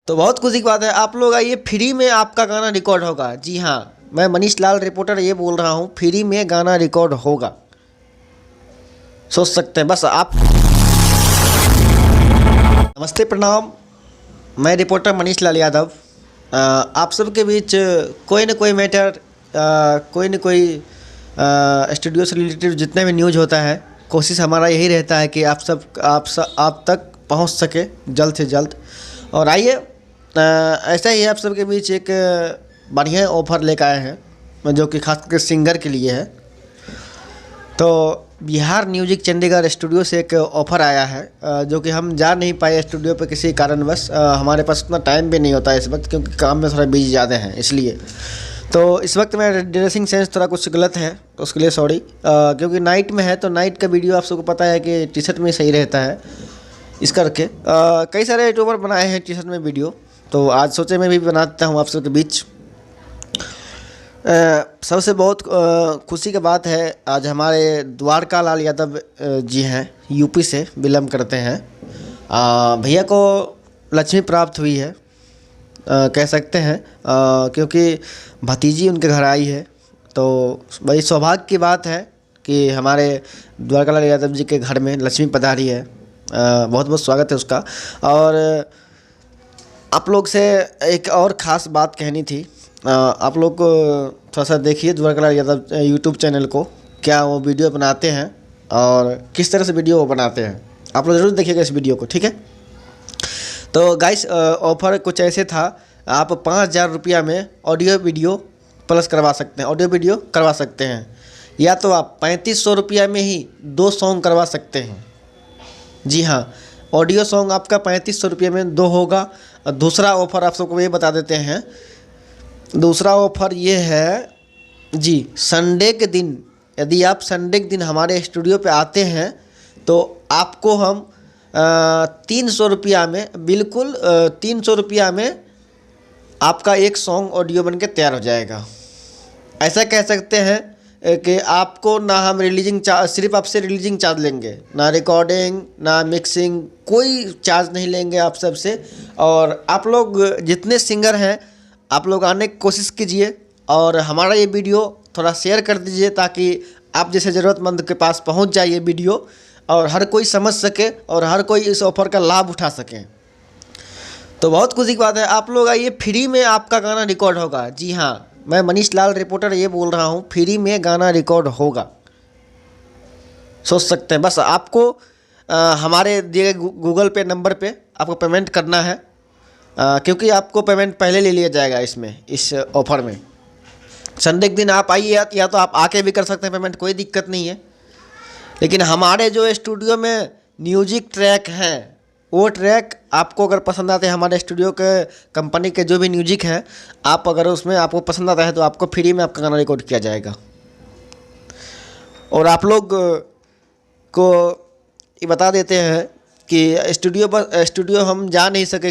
तो बहुत खुशी की बात है, आप लोग आइए, फ्री में आपका गाना रिकॉर्ड होगा। जी हाँ, मैं मनीष लाल रिपोर्टर ये बोल रहा हूँ, फ्री में गाना रिकॉर्ड होगा। सोच सकते हैं बस आप। नमस्ते, प्रणाम। मैं रिपोर्टर मनीष लाल यादव। आप सबके बीच कोई न कोई मैटर, कोई न कोई स्टूडियो से रिलेटेड जितने भी न्यूज़ होता है, कोशिश हमारा यही रहता है कि आप तक पहुंच सके जल्द से जल्द। और आइए, ऐसा ही आप सबके बीच एक बढ़िया ऑफ़र लेकर आए हैं, जो कि खास करके सिंगर के लिए है। तो बिहार म्यूजिक चंडीगढ़ स्टूडियो से एक ऑफ़र आया है, जो कि हम जा नहीं पाए स्टूडियो पे किसी कारणवश। हमारे पास उतना टाइम भी नहीं होता है इस वक्त, क्योंकि काम में थोड़ा बिजी ज़्यादा हैं, इसलिए। तो इस वक्त मेरा ड्रेसिंग सेंस थोड़ा कुछ गलत है, उसके लिए सॉरी। क्योंकि नाइट में है, तो नाइट का वीडियो आप सबको पता है कि टी शर्ट में सही रहता है। इस करके कई सारे यूट्यूबर बनाए हैं टी शर्ट में वीडियो, तो आज सोचे मैं भी बनाता हूँ आप सबके बीच। सबसे बहुत खुशी की बात है, आज हमारे द्वारका लाल यादव जी हैं, यूपी से बिलोंग करते हैं। भैया को लक्ष्मी प्राप्त हुई है, कह सकते हैं, क्योंकि भतीजी उनके घर आई है। तो बड़ी सौभाग्य की बात है कि हमारे द्वारका लाल यादव जी के घर में लक्ष्मी पधारी है। बहुत बहुत स्वागत है उसका। और आप लोग से एक और ख़ास बात कहनी थी। आप लोग को थोड़ा सा देखिए द्वारका लाल यादव यूट्यूब चैनल को, क्या वो वीडियो बनाते हैं और किस तरह से वीडियो वो बनाते हैं। आप लोग ज़रूर देखिएगा इस वीडियो को, ठीक है। तो गाइस, ऑफ़र कुछ ऐसे था, आप 5,000 रुपया में ऑडियो वीडियो प्लस करवा सकते हैं, ऑडियो वीडियो करवा सकते हैं। या तो आप 3500 रुपया में ही 2 सॉन्ग करवा सकते हैं। जी हाँ, ऑडियो सॉन्ग आपका 3500 रुपये में 2 होगा। और दूसरा ऑफ़र आप सबको ये बता देते हैं, दूसरा ऑफ़र ये है जी, संडे के दिन, यदि आप संडे के दिन हमारे स्टूडियो पे आते हैं तो आपको हम 300 रुपया में, बिल्कुल 300 रुपया में आपका एक सॉन्ग ऑडियो बन के तैयार हो जाएगा। ऐसा कह सकते हैं कि आपको ना हम रिलीजिंग चार्ज, सिर्फ आपसे रिलीजिंग चार्ज लेंगे, ना रिकॉर्डिंग ना मिक्सिंग, कोई चार्ज नहीं लेंगे आप सबसे। और आप लोग जितने सिंगर हैं, आप लोग आने की कोशिश कीजिए और हमारा ये वीडियो थोड़ा शेयर कर दीजिए, ताकि आप जैसे ज़रूरतमंद के पास पहुंच जाए ये वीडियो और हर कोई समझ सके और हर कोई इस ऑफ़र का लाभ उठा सके। तो बहुत खुशी की बात है, आप लोग आइए, फ्री में आपका गाना रिकॉर्ड होगा। जी हाँ, मैं मनीष लाल रिपोर्टर ये बोल रहा हूँ, फ्री में गाना रिकॉर्ड होगा। सोच सकते हैं बस आपको हमारे दिए गए गूगल पे नंबर पे आपको पेमेंट करना है, क्योंकि आपको पेमेंट पहले ले लिया जाएगा इसमें, इस ऑफ़र में। संडे के दिन आप आइए, या तो आप आके भी कर सकते हैं पेमेंट, कोई दिक्कत नहीं है। लेकिन हमारे जो स्टूडियो में म्यूजिक ट्रैक हैं, वो ट्रैक आपको अगर पसंद आते हैं, हमारे स्टूडियो के कंपनी के जो भी म्यूजिक है, आप अगर उसमें आपको पसंद आता है तो आपको फ्री में आपका गाना रिकॉर्ड किया जाएगा। और आप लोग को ये बता देते हैं कि स्टूडियो हम जा नहीं सके।